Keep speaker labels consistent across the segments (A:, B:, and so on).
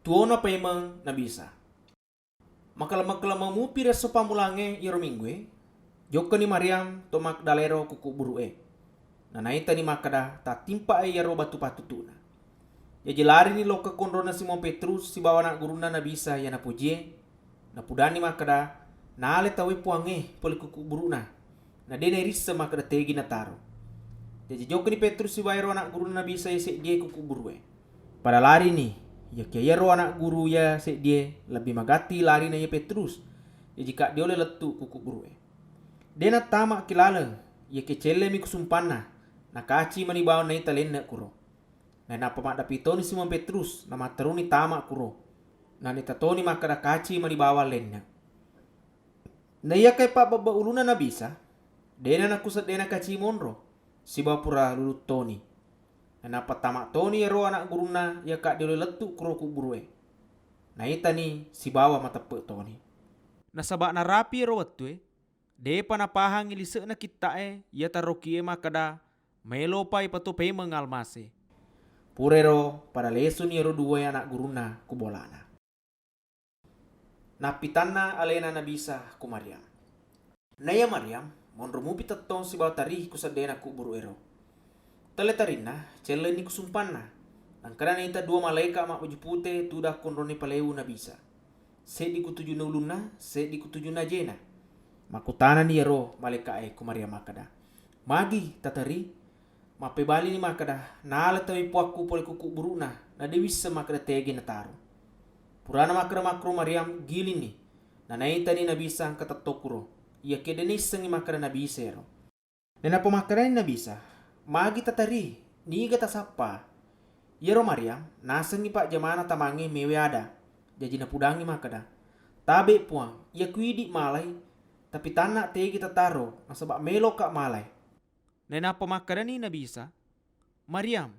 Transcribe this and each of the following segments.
A: tuona paimang na bisa. Makala mamupira so pamulange iro minggue, joko ni Mariam to Magdalero kuku burue. Na naita ni makada ta timpa ay yaro batu patutuna. Ya jelari ni loka kondro na Simon Petrus si bawa na guruna na bisa ya na pujie, na pudani makada na ale tawe puange poli kuku buruna. Na dene rissa makada tegi na taro. Jadi joko ni Petrus si bayro anak guru na bisa ya se dia kuku burue. Pada lari ni, ya kaya ro anak guru ya se dia lebih magati lari na ya Petrus. Ya jika dia oleh letu kuku burue. Dena tamak kilala, ya kecele mi kusumpana, na kaci mani bawa na italen na kuro. Na napa mak dapito ni Simon Petrus, na mataruni tamak kuro. Na nitatoni makada kaci mani bawa lenna. Na iya kay pa babauluna na bisa, dena na kusat dena kaci monro, si bapura lulut Toni. Na napa tamak Toni ya ro anak guruna ya kak dia oleh letu kuro kuku burue. Na ita ni si bawa matape Toni. Na sabak na rapi ro watu de panapahang ilise na kita ya tarokie makada melo pai pato pe mengalmase. Purero para leso ni ro dua anak guruna kubolana. Napitana alena na bisa ku Maryam. Naya Maryam monromupi tatong si bautari kusadena ku buru ero. Teletarina cele ni kusumpana. Angkara ita dua malaika mak baju putih tudah konroni paleu na bisa. Se di kutuju na uluna, se di kutuju na jena. Makutana ni ero maleka ku Maria makada. Magi tatari mape bali ni makada nala tawi puaku pole kuku buruna na dewisa makada tegi na taru. Purana makada makro Mariam gili ni na naita ni nabisa ang katatokuro. Ia kedenisa ni makada nabisa ero. Nena pemakada ni nabisa magi tatari ni gata sapa. Yero Mariam nasa ni pak jamana tamangi mewe ada. Jadi na pudangi makada. Tabe puang ia kuidi malai tapi tanah tegi tataro na sebab melo kak malai. Nena pemakada ni nabisa Mariam.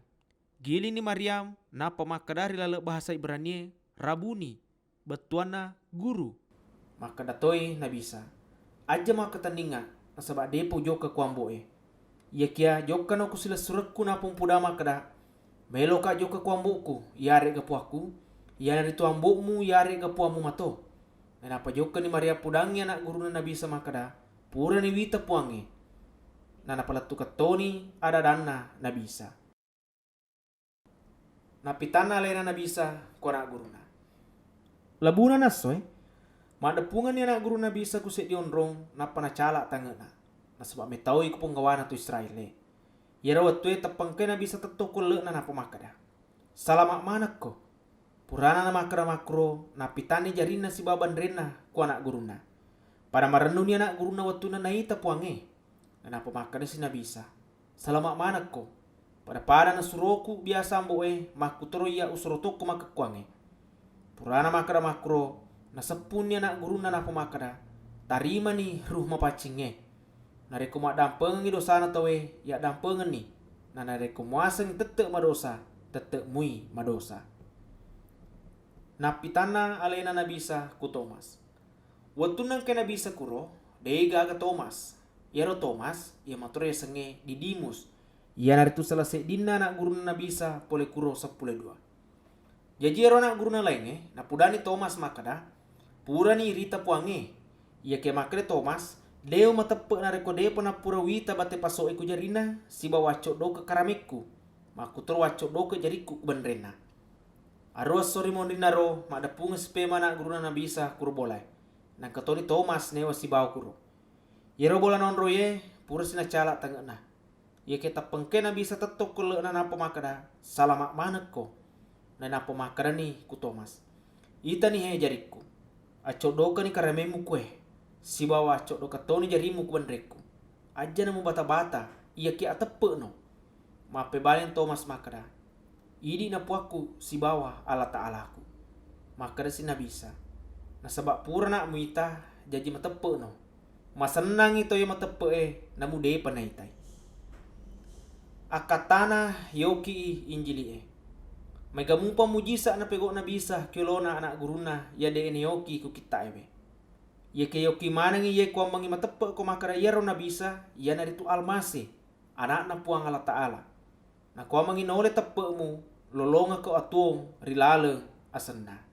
A: Gili ni Mariam na pemakada rilala bahasa Ibrani Rabuni betuana guru. Maka datoi nabisa. Aja maka tandinga na sebab depo joka kuamboe. Ia kia joka no kusila suratku na pumpuda makada. Melo kak joka kuamboku yare gapuaku. Yare tu ambokmu yare gapuamu mato. Dan apa joka ni Maria pudangi anak guru na nabisa makada. Pura ni wita puangi. Na napalatu katoni ada dana nabisa. Napitana lena nabisa ku anak guru na. Labuna nasoy. Madapungan ni anak guru nabisa ku set dionrong napa na cala tangana. Na sebab metawi ku penggawana tu Israel. Yara watwe tapangke nabisa tetokul le na napa makada. Salamak manak ko. Purana na makara makro napitani jarina si baban rena ku anak guru na. Pada marenu ni anak guru na watu na naita puange. Na napa makada si nabisa. Salamak manak ko. Pada na suroku biasa amboe makutoro iya usurotoku makakuange. Purana makara makro na sepun ni anak guru na napa makada. Tarima ni ruh mapacinge. Nareko mak dampengi dosa na tawe ya dampengen ni. Na nareko muaseng tetek madosa tetek mui madosa. Napitana alena nabisa ku Thomas. Waktu nang kena bisa kuro, dega aga Thomas. Yaro Thomas, ia matore senge Didimus. Ia naritu selesai dina anak guru na bisa pole kuro 12. Jadi yaro anak guru na lainge, na pudani Thomas makada, pura ni rita puange. Ia ke makade Thomas, deo matepe nareko deo pena pura wita bate paso eku jarina, si bawacok do ke karameku. Makutor wacok do ke jariku benrena. Aros sori mondinaro mak dapunga spema anak guru na bisa kuro bolai. Nang katoni Thomas newa si bawa kuro. Yero bola nonro ye pura sina cala tangana. Ye kita pengke na bisa tetok kule na napa makada salamak manak ko. Na napa makada ni ku Thomas. Ita ni he jariku. Acok doka ni karamemu kue. Si bawa acok doka toni jarimu ku benreku. Aja namu bata-bata. Ia ki atepe no. Mape balen Thomas makada. Idi na puaku si bawa ala ta'alaku. Makada si nabisa. Na sabak pura na muita jaji matepe no. Masenang ito yung matepe namu de panaitai. Akatana yoki injili may gamupa mujisa na pego na bisa kilona anak guruna ya de yoki ku kita ebe. Ye ke yoki manang ye ko mangi matepe ko makara yero na bisa ya na ritu almasi anak na puang ala ta'ala. Na ko mangi nole tepe mu lolonga ko atuong rilale asenna.